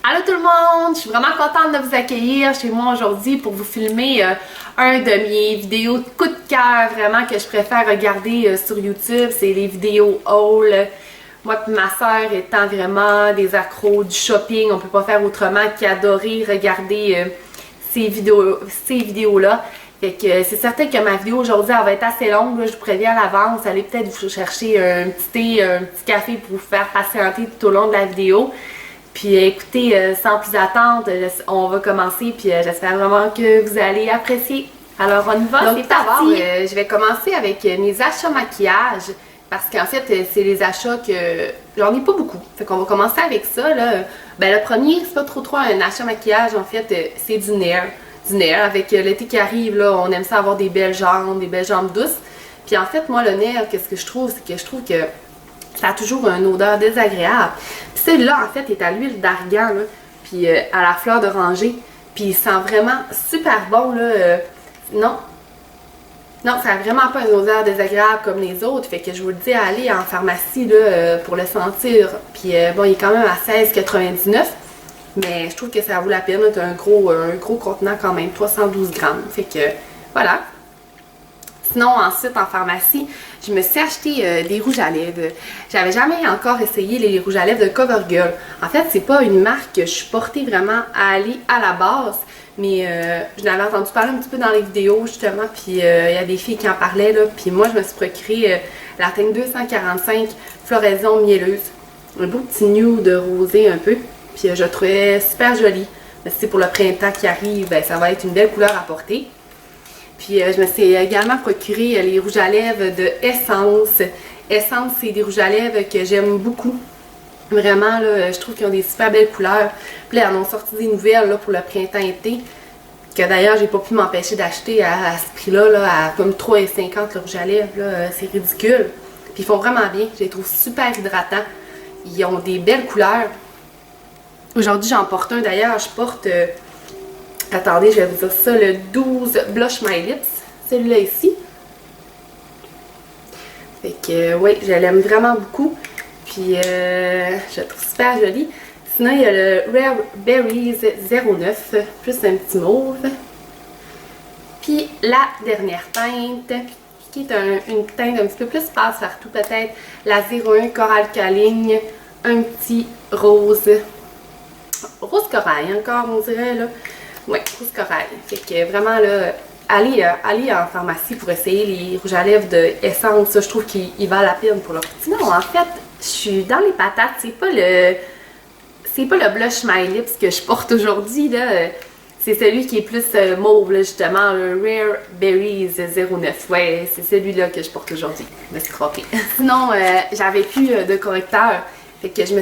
Allô tout le monde, je suis vraiment contente de vous accueillir chez moi aujourd'hui pour vous filmer un de mes vidéos de coup de cœur vraiment que je préfère regarder sur YouTube. C'est les vidéos haul. Moi et ma soeur étant vraiment des accros du shopping, on peut pas faire autrement qu'adorer regarder ces vidéos-là. Fait que c'est certain que ma vidéo aujourd'hui elle va être assez longue, là, je vous préviens à l'avance. Allez peut-être vous chercher un petit thé, un petit café pour vous faire patienter tout au long de la vidéo. Puis écoutez, sans plus attendre, on va commencer, puis j'espère vraiment que vous allez apprécier. Alors on y va, c'est parti! Je vais commencer avec mes achats maquillage, parce qu'en fait, c'est les achats que j'en ai pas beaucoup. Fait qu'on va commencer avec ça, là. Ben le premier, c'est pas trop un achat maquillage, en fait, c'est du Nair. Du Nair, avec l'été qui arrive, là, on aime ça avoir des belles jambes douces. Puis en fait, moi, le Nair, qu'est-ce que je trouve, c'est que je trouve que ça a toujours une odeur désagréable. Puis celui-là, en fait, est à l'huile d'argan, là, puis à la fleur d'oranger. Puis il sent vraiment super bon, là. Non, ça n'a vraiment pas une odeur désagréable comme les autres. Fait que je vous le dis, allez en pharmacie, là, pour le sentir. Puis bon, il est quand même à 16,99 $. Mais je trouve que ça vaut la peine. C'est un gros contenant quand même, 312 grammes. Fait que voilà. Sinon, ensuite, en pharmacie, je me suis acheté des rouges à lèvres. J'avais jamais encore essayé les rouges à lèvres de CoverGirl. En fait, c'est pas une marque que je suis portée vraiment à aller à la base. Mais je n'avais entendu parler un petit peu dans les vidéos, justement. Puis il y a des filles qui en parlaient, là. Puis moi, je me suis procuré la teinte 245 Floraison Mielleuse. Un beau petit nude rosé un peu. Puis je le trouvais super joli. Mais si c'est pour le printemps qui arrive, ben, ça va être une belle couleur à porter. Puis je me suis également procuré les rouges à lèvres de Essence. Essence, c'est des rouges à lèvres que j'aime beaucoup. Vraiment, là, je trouve qu'ils ont des super belles couleurs. Puis là, ils en ont sorti des nouvelles là, pour le printemps-été. Que d'ailleurs, j'ai pas pu m'empêcher d'acheter à ce prix-là, là, à comme 3,50 le rouge à lèvres. C'est ridicule. Puis ils font vraiment bien. Je les trouve super hydratants. Ils ont des belles couleurs. Aujourd'hui, j'en porte un. D'ailleurs, je porte... attendez, je vais vous dire ça, le 12 Blush My Lips, celui-là ici. Fait que, oui, je l'aime vraiment beaucoup. Puis, je le trouve super joli. Sinon, il y a le Rare Berries 09, plus un petit mauve. Puis, la dernière teinte, qui est une teinte un petit peu plus passe-partout, peut-être la 01 Coral Caline, un petit rose. Rose corail, encore, on dirait, là. Oui, rose corail. Fait que vraiment, là, allez en pharmacie pour essayer les rouges à lèvres de Essence. Ça, je trouve qu'ils valent la peine pour leur petit. Non, en fait, je suis dans les patates. C'est pas le Blush My Lips que je porte aujourd'hui, là. C'est celui qui est plus mauve, là, justement, le Rare Berries 09. Ouais, c'est celui-là que je porte aujourd'hui. Je me suis trompée. Sinon, j'avais plus de correcteur. Fait que je me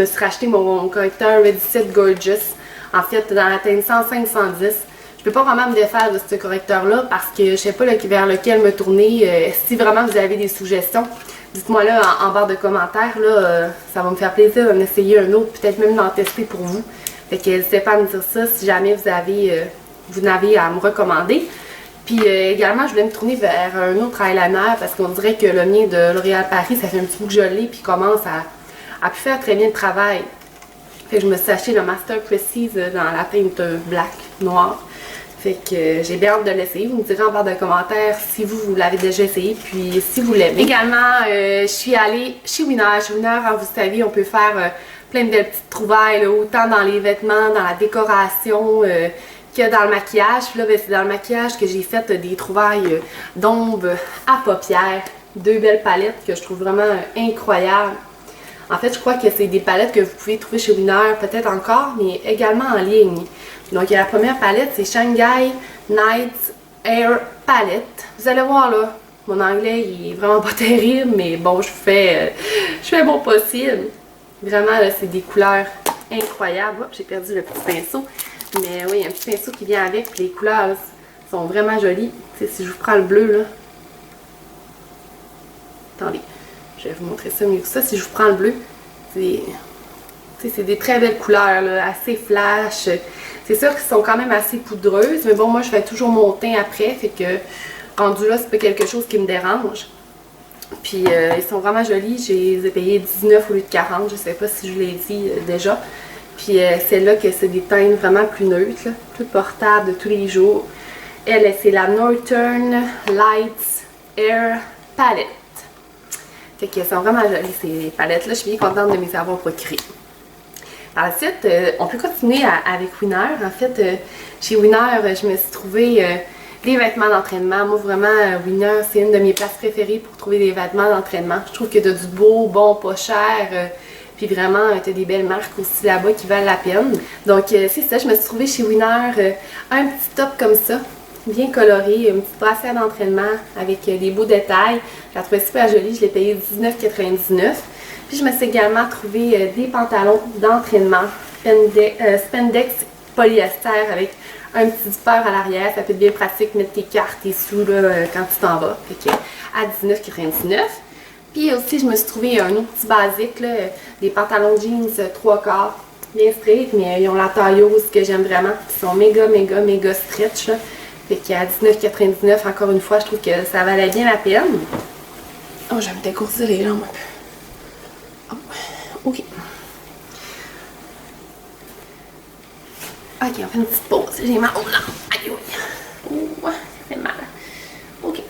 suis racheté mon correcteur Ready Set Gorgeous. En fait, dans la teinte 105-110. Je peux pas vraiment me défaire de ce correcteur-là parce que je sais pas vers lequel me tourner. Si vraiment vous avez des suggestions, dites-moi là en barre de commentaires. Là, ça va me faire plaisir d'en essayer un autre, peut-être même d'en tester pour vous. Fait que n'hésitez pas à me dire ça si jamais vous n'avez à me recommander. Puis également, je voulais me tourner vers un autre eyeliner parce qu'on dirait que le mien de L'Oréal Paris, ça fait un petit bout que je l'ai puis commence à pu faire très bien le travail. Fait que je me suis acheté le Master Prestige dans la teinte black, noire. Fait que j'ai bien hâte de l'essayer. Vous me direz en barre de commentaires si vous l'avez déjà essayé, puis si vous l'aimez. Également, je suis allée chez Winner. Chez Winner, vous savez, on peut faire plein de belles petites trouvailles, là, autant dans les vêtements, dans la décoration, que dans le maquillage. Puis là, ben, c'est dans le maquillage que j'ai fait des trouvailles d'ombre à paupières. Deux belles palettes que je trouve vraiment incroyables. En fait, je crois que c'est des palettes que vous pouvez trouver chez Winner, peut-être encore, mais également en ligne. Donc, il y a la première palette, c'est Shanghai Night Air Palette. Vous allez voir, là, mon anglais, il est vraiment pas terrible, mais bon, je fais mon possible. Vraiment, là, c'est des couleurs incroyables. Oups, j'ai perdu le petit pinceau. Mais oui, il y a un petit pinceau qui vient avec, puis les couleurs, là, sont vraiment jolies. Tu sais, si je vous prends le bleu, là. Attendez. Je vais vous montrer ça mieux que ça. Si je vous prends le bleu, c'est des très belles couleurs, là, assez flash. C'est sûr qu'ils sont quand même assez poudreuses, mais bon, moi, je fais toujours mon teint après, fait que rendu là, c'est pas quelque chose qui me dérange. Puis, ils sont vraiment jolis. Je les ai payés 19 au lieu de 40, je sais pas si je l'ai dit déjà. Puis celle-là, que c'est des teintes vraiment plus neutres, là, plus portables de tous les jours. Elle, c'est la Northern Lights Air Palette. Fait qu'elles sont vraiment jolies ces palettes-là. Je suis bien contente de les avoir procurées. Par la suite, on peut continuer avec Winner. En fait, chez Winner, je me suis trouvé des vêtements d'entraînement. Moi, vraiment, Winner, c'est une de mes places préférées pour trouver des vêtements d'entraînement. Je trouve que tu as du beau, bon, pas cher. Puis vraiment, tu as des belles marques aussi là-bas qui valent la peine. Donc, c'est ça, je me suis trouvée chez Winner un petit top comme ça, bien coloré, une petite brassière d'entraînement avec des beaux détails. Je la trouvais super jolie, je l'ai payé $19,99. Puis je me suis également trouvé des pantalons d'entraînement spandex polyester avec un petit zipper à l'arrière. Ça peut être bien pratique mettre tes cartes, tes sous là, quand tu t'en vas. Fait que à $19,99. Puis aussi, je me suis trouvé un autre petit basique, là, des pantalons jeans 3/4, bien straight, mais ils ont la taille hausse que j'aime vraiment. Ils sont méga, méga, méga stretch. Là. Fait qu'à $19,99, encore une fois, je trouve que ça valait bien la peine. Oh, je vais me décourdir les jambes un peu. Oh, ok. Ok, on fait une petite pause. J'ai mal aux jambes. Aïe, aïe. Oh, ça fait mal. Ok.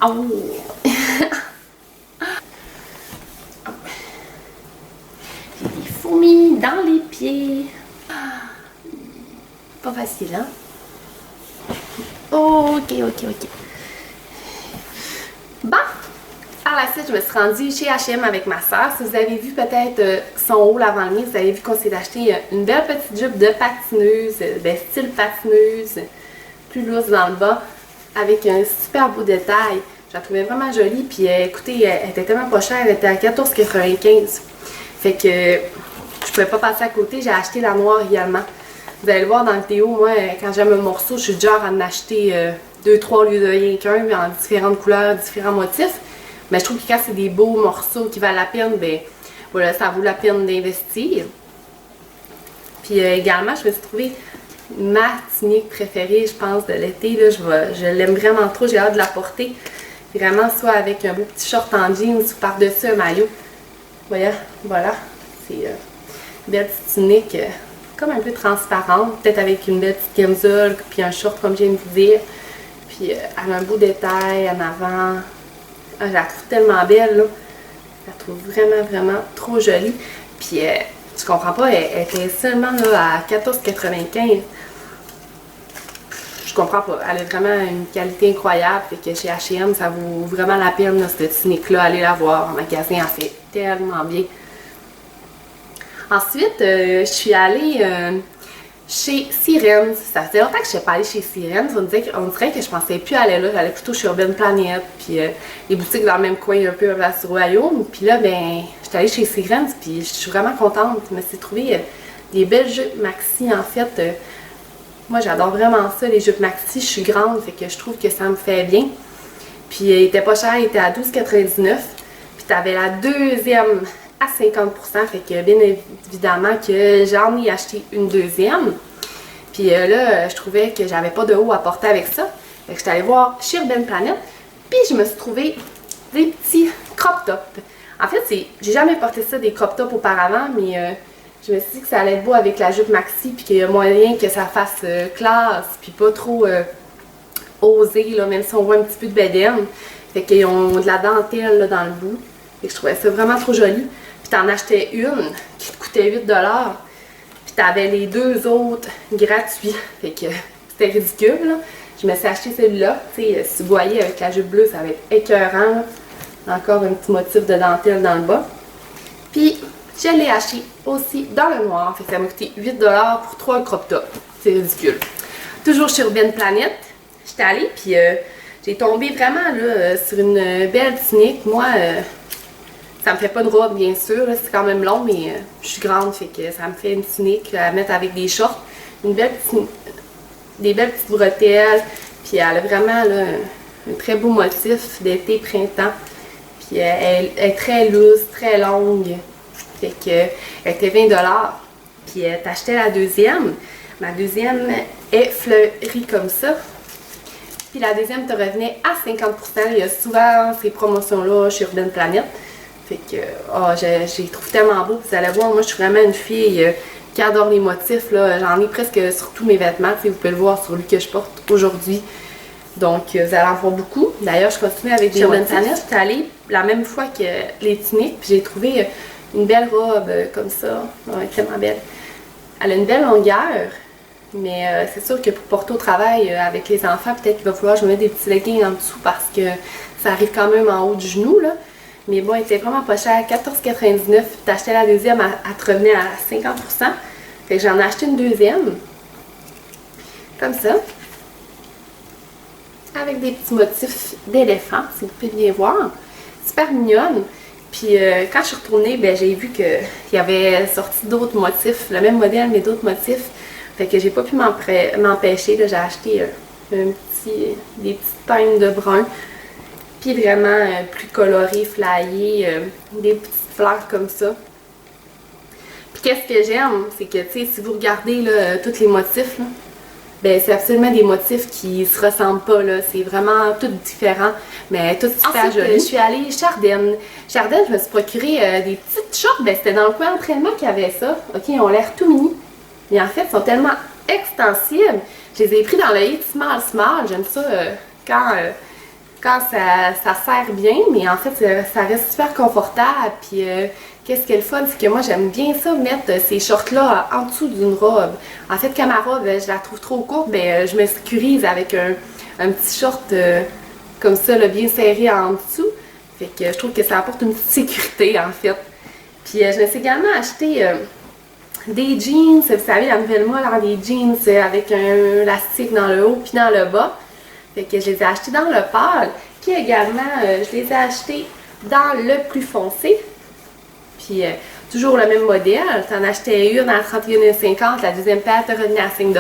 Oh. J'ai des fourmis dans les pieds. Pas facile, hein? Ok. Bon, par la suite, je me suis rendue chez H&M avec ma soeur. Si vous avez vu peut-être son haul avant le mien, vous avez vu qu'on s'est acheté une belle petite jupe de patineuse, style patineuse, plus lourde dans le bas, avec un super beau détail. Je la trouvais vraiment jolie, puis écoutez, elle était tellement pas chère, elle était à $14,95. Fait que je pouvais pas passer à côté, j'ai acheté la noire également. Vous allez le voir dans la vidéo, moi, quand j'aime un morceau, je suis du genre à en acheter 2-3 au lieu de rien qu'un, en différentes couleurs, différents motifs. Mais je trouve que quand c'est des beaux morceaux qui valent la peine, ben voilà, ça vaut la peine d'investir. Puis également, je me suis trouvé ma tunique préférée, je pense, de l'été. Là, je l'aime vraiment trop, j'ai hâte de la porter. Vraiment, soit avec un beau petit short en jeans ou par-dessus un maillot. Voilà, c'est une belle petite tunique. Comme un peu transparente, peut-être avec une belle petite camisole, puis un short comme je viens de vous dire. Puis elle a un beau détail en avant. Ah, je la trouve tellement belle, là. Je la trouve vraiment, vraiment trop jolie. Puis je comprends pas, elle était seulement là, à $14,95. Je comprends pas. Elle a vraiment une qualité incroyable. Fait que chez H&M, ça vaut vraiment la peine, là, cette tunique-là. Allez la voir en magasin, elle fait tellement bien. Ensuite, je suis allée chez Sirens. Ça faisait longtemps que je ne suis pas allée chez Sirens. On dirait que je pensais plus aller là. J'allais plutôt chez Urban Planet. Puis les boutiques dans le même coin, un peu à Place du Royaume. Puis là, ben, je suis allée chez Sirens. Puis je suis vraiment contente. Je me suis trouvé des belles jupes maxi. En fait, moi, j'adore vraiment ça, les jupes maxi. Je suis grande, fait que je trouve que ça me fait bien. Puis il était pas cher, il était à $12,99. Puis tu avais la deuxième à 50%, fait que bien évidemment que j'en ai acheté une deuxième. Puis là, je trouvais que j'avais pas de haut à porter avec ça. Fait que j'étais allée voir chez Urban Planet. Puis je me suis trouvé des petits crop tops. En fait, j'ai jamais porté ça des crop tops auparavant, mais je me suis dit que ça allait être beau avec la jupe maxi, puis qu'il y a moyen que ça fasse classe, puis pas trop osé, là, même si on voit un petit peu de bédaine. Fait qu'ils ont de la dentelle là, dans le bout. Fait que je trouvais ça vraiment trop joli. Puis t'en achetais une qui te coûtait $8. Puis t'avais les deux autres gratuits. Fait que c'était ridicule, là. Je me suis acheté celui-là. Tu sais, si vous voyez avec la jupe bleue, ça va être écœurant, là. Encore un petit motif de dentelle dans le bas. Puis je l'ai acheté aussi dans le noir. Fait que ça m'a coûté $8 pour 3 crop tops. C'est ridicule. Toujours chez Urban Planet. J'étais allée, puis j'ai tombé vraiment là, sur une belle tunique. Moi, ça me fait pas de robe, bien sûr. C'est quand même long, mais je suis grande, fait que ça me fait une tunique à mettre avec des shorts. Des belles petites bretelles. Puis elle a vraiment là, un très beau motif d'été, printemps. Puis elle est très loose, très longue. Fait que elle était $20. Puis t'achetais la deuxième. Ma deuxième est fleurie comme ça. Puis la deuxième te revenait à 50%. Il y a souvent ces promotions-là chez Urban Planet. Fait que, je les trouve tellement beaux. Vous allez voir, moi, je suis vraiment une fille qui adore les motifs, là. J'en ai presque sur tous mes vêtements. Vous pouvez le voir sur lui que je porte aujourd'hui. Donc, vous allez en voir beaucoup. D'ailleurs, je continue avec des motifs. J'étais allée la même fois que les tuniques, puis j'ai trouvé une belle robe comme ça. Ouais, tellement belle. Elle a une belle longueur, mais c'est sûr que pour porter au travail avec les enfants, peut-être qu'il va falloir que je me mette des petits leggings en dessous parce que ça arrive quand même en haut du genou, là. Mais bon, elle était vraiment pas chère, 14,99 $. T'achetais la deuxième, elle te revenait à 50%. Fait que j'en ai acheté une deuxième. Comme ça. Avec des petits motifs d'éléphant, si vous pouvez bien voir. Super mignonne. Puis quand je suis retournée, ben, j'ai vu qu'il y avait sorti d'autres motifs, le même modèle, mais d'autres motifs. Fait que j'ai pas pu m'empêcher. J'ai acheté des petites teintes de brun. Puis vraiment plus coloré, flyé, des petites fleurs comme ça. Puis qu'est-ce que j'aime, c'est que, tu sais, si vous regardez là, tous les motifs, là, ben c'est absolument des motifs qui se ressemblent pas, là. C'est vraiment tout différent, mais tout super joli. Je suis allée chez Ardenne. Chez Ardenne, je me suis procuré des petites shorts. Ben c'était dans le coin d'entraînement qu'il y avait ça. OK, ils ont l'air tout mini. Mais en fait, ils sont tellement extensibles. Je les ai pris dans le hit small. J'aime ça quand ça sert bien, mais en fait, ça reste super confortable. Puis, qu'est-ce qui est le fun, c'est que moi, j'aime bien ça, mettre ces shorts-là en dessous d'une robe. En fait, quand ma robe, je la trouve trop courte, ben, je me sécurise avec un petit short comme ça, là, bien serré en dessous. Fait que je trouve que ça apporte une petite sécurité, en fait. Puis, je me suis également acheté des jeans. Vous savez, la nouvelle mode, hein, des jeans avec un élastique dans le haut puis dans le bas. Fait que je les ai achetés dans le pâle. Puis également, je les ai achetés dans le plus foncé. Puis toujours le même modèle. Tu en achetais une à 31,50 $. La deuxième paire te revenait à 5 $.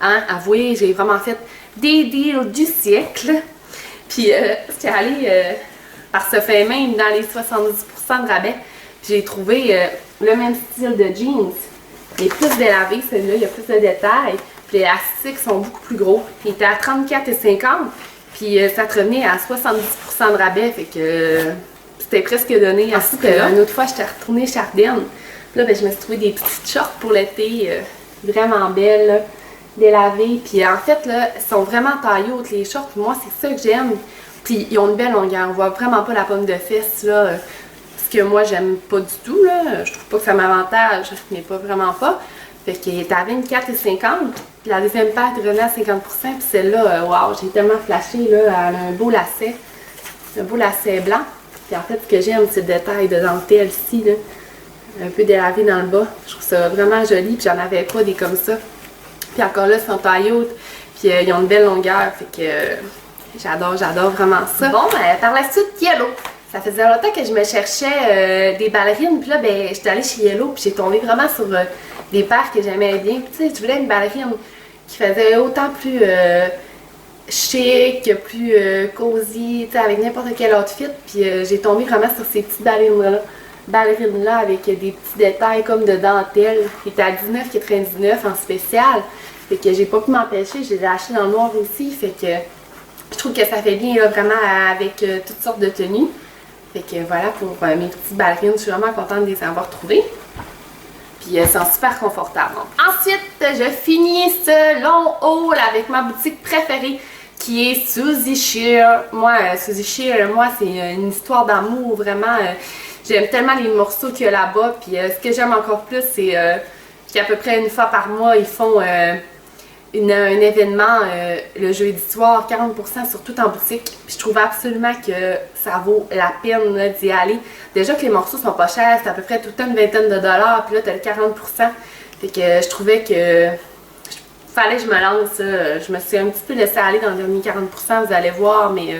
Hein? Avouez, j'ai vraiment fait des deals du siècle. Puis j'étais allée par ce fait même dans les 70% de rabais. Puis j'ai trouvé le même style de jeans. Il est plus délavé, celui-là, il y a plus de détails. Puis les élastiques sont beaucoup plus gros. Il était à 34,50 $. Puis ça te revenait à 70% de rabais. Fait que c'était presque donné à ce prix-là. Une autre fois, j'étais retournée chez Ardenne. Là, ben, je me suis trouvé des petites shorts pour l'été. Vraiment belles, là, délavées. Puis en fait, là, ils sont vraiment taillés hautes, les shorts. Puis moi, c'est ça que j'aime. Puis ils ont une belle longueur. On voit vraiment pas la pomme de fesse, là. Ce que moi, j'aime pas du tout, là. Je trouve pas que ça m'avantage, mais pas vraiment pas. Fait qu'il était à 24,50 $. Puis la deuxième paire revenait à 50%. Puis celle-là, waouh, j'ai tellement flashé, là. Elle a un beau lacet. Un beau lacet blanc. Puis en fait, ce que j'aime, c'est le détail de dentelle ici, là. Un peu délavé dans le bas. Je trouve ça vraiment joli. Puis j'en avais pas des comme ça. Puis encore là, ils sont taillés hautes. Puis ils ont une belle longueur. Fait que j'adore vraiment ça. Bon, par la suite, Yellow. Ça faisait longtemps que je me cherchais des ballerines. Puis là, ben, j'étais allée chez Yellow. Puis j'ai tombé vraiment sur des paires que j'aimais bien. Puis tu sais, je voulais une ballerine qui faisait autant plus chic, plus cosy, tu sais, avec n'importe quel outfit. Puis j'ai tombé vraiment sur ces petites ballerines-là avec des petits détails comme de dentelle. Qui étaient à 19,99 € en spécial. Fait que j'ai pas pu m'empêcher. Je les ai achetées dans le noir aussi. Fait que je trouve que ça fait bien là, vraiment avec toutes sortes de tenues. Fait que voilà pour mes petites ballerines. Je suis vraiment contente de les avoir trouvées. Puis elles sont super confortables. Ensuite, je finis ce long haul avec ma boutique préférée qui est Suzy Shear. Moi, Suzy Shear, c'est une histoire d'amour vraiment. J'aime tellement les morceaux qu'il y a là-bas. Puis ce que j'aime encore plus, c'est qu'à peu près une fois par mois, ils font un événement le jeudi soir, 40% sur tout en boutique. Puis je trouve absolument que ça vaut la peine d'y aller. Déjà que les morceaux sont pas chers, c'est à peu près tout le temps une vingtaine de dollars. Puis là, t'as le 40%. Fait que je trouvais que fallait que je me lance. Je me suis un petit peu laissée aller dans le dernier 40%, vous allez voir, mais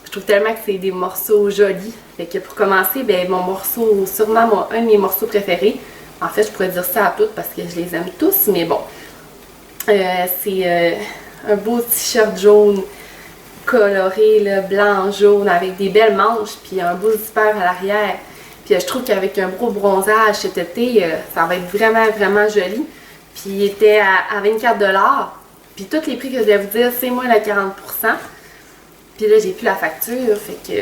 je trouve tellement que c'est des morceaux jolis. Fait que pour commencer, ben mon morceau, sûrement un de mes morceaux préférés. En fait, je pourrais dire ça à toutes parce que je les aime tous, mais bon. C'est un beau t-shirt jaune coloré, là, blanc, jaune, avec des belles manches, puis un beau zipper à l'arrière. Puis je trouve qu'avec un gros bronzage cet été, ça va être vraiment, vraiment joli. Puis il était à 24 $. Puis tous les prix que je vais vous dire, c'est moins le 40%. Puis là, j'ai plus la facture, fait que...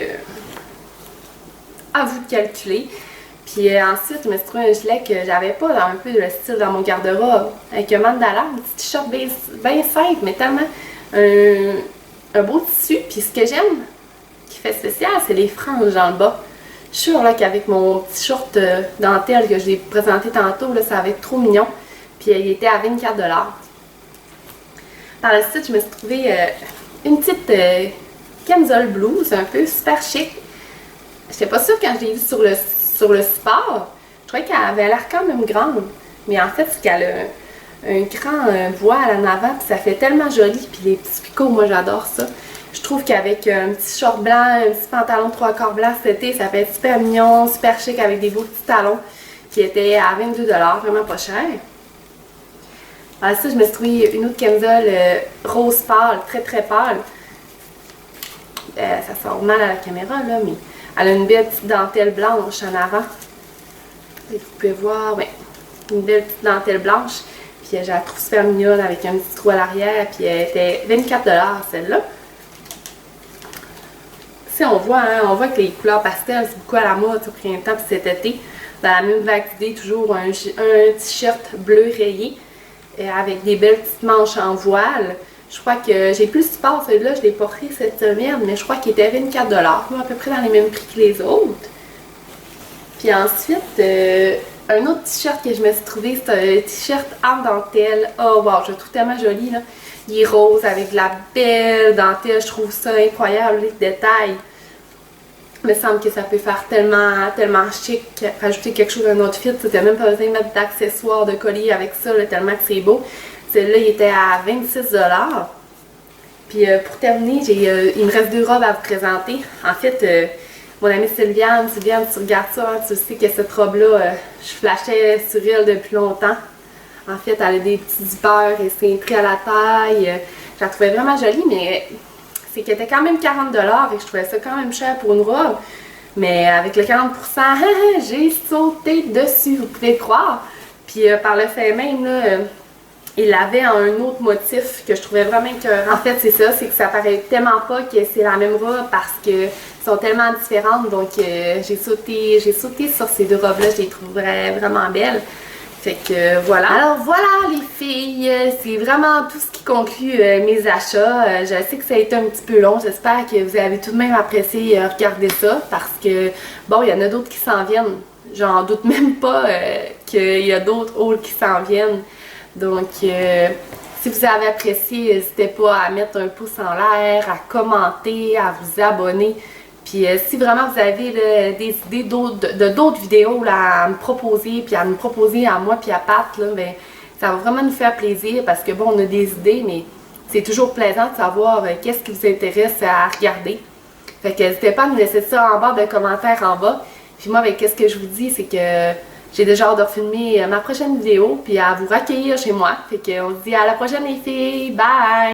à vous de calculer. Puis ensuite, je me suis trouvé un gilet que j'avais pas dans un peu le style dans mon garde-robe. Avec un mandala, un petit t-shirt bien simple, mais tellement un beau tissu. Puis ce que j'aime, qui fait spécial, c'est les franges dans le bas. Je suis sûre là qu'avec mon petit short dentelle que je l'ai présenté tantôt, là, ça va être trop mignon. Puis il était à 24 $. Par la suite, je me suis trouvé une petite camisole blouse, un peu super chic. J'étais pas sûre quand je l'ai vue sur le support. Je trouvais qu'elle avait l'air quand même grande. Mais en fait, c'est qu'elle a un grand voile en avant, puis ça fait tellement joli. Puis les petits picots, moi j'adore ça. Je trouve qu'avec un petit short blanc, un petit pantalon 3/4 blanc cet été, ça peut être super mignon, super chic avec des beaux petits talons qui étaient à 22 $, vraiment pas cher. Alors ça, je me suis trouvé une autre camisole rose pâle, très très pâle. Ça sort mal à la caméra là, mais elle a une belle petite dentelle blanche en avant. Et vous pouvez voir, ouais, une belle petite dentelle blanche. Puis je la trouve super mignonne avec un petit trou à l'arrière. Puis elle était 24 $ celle-là. Si on voit, hein, on voit que les couleurs pastel, c'est beaucoup à la mode au printemps puis cet été. Dans la même vague d'idées, toujours un t-shirt bleu rayé avec des belles petites manches en voile. Je crois que j'ai plus support, celui-là, je l'ai pas pris cette semaine, mais je crois qu'il était 24 $, à peu près dans les mêmes prix que les autres. Puis ensuite, un autre t-shirt que je me suis trouvé, c'est un t-shirt en dentelle. Oh wow, je le trouve tellement joli là. Il est rose avec de la belle dentelle, je trouve ça incroyable, les détails. Il me semble que ça peut faire tellement chic, rajouter quelque chose à un outfit. Tu n'as même pas besoin de mettre d'accessoires, de collier avec ça, là, tellement que c'est beau. Celui-là, il était à 26 $. Puis pour terminer, il me reste 2 robes à vous présenter. En fait, mon amie Sylviane, tu regardes ça, hein, tu sais que cette robe-là, je flashais sur elle depuis longtemps. En fait, elle a des petits zippers et cintrés à la taille. Je la trouvais vraiment jolie, mais c'est qu'elle était quand même 40 $ et je trouvais ça quand même cher pour une robe. Mais avec le 40%, j'ai sauté dessus, vous pouvez le croire. Puis par le fait même, là, il avait un autre motif que je trouvais vraiment écœurant. En fait, c'est ça, c'est que ça paraît tellement pas que c'est la même robe parce que sont tellement différentes. Donc j'ai sauté sur ces 2 robes-là, je les trouverais vraiment belles. Fait que voilà. Alors voilà les filles, c'est vraiment tout ce qui conclut mes achats. Je sais que ça a été un petit peu long, j'espère que vous avez tout de même apprécié regarder ça parce que bon, il y en a d'autres qui s'en viennent. J'en doute même pas qu'il y a d'autres hauls qui s'en viennent. Donc si vous avez apprécié, n'hésitez pas à mettre un pouce en l'air, à commenter, à vous abonner. Puis si vraiment vous avez là, des idées d'autres vidéos là, à me proposer, puis à me proposer à moi puis à Pat, là, ben, ça va vraiment nous faire plaisir parce que bon, on a des idées, mais c'est toujours plaisant de savoir qu'est-ce qui vous intéresse à regarder. Fait que n'hésitez pas à me laisser ça en barre de commentaires en bas. Puis moi, avec qu'est-ce que je vous dis, c'est que j'ai déjà hâte de filmer ma prochaine vidéo, puis à vous recueillir chez moi. Fait qu'on se dit à la prochaine les filles, bye!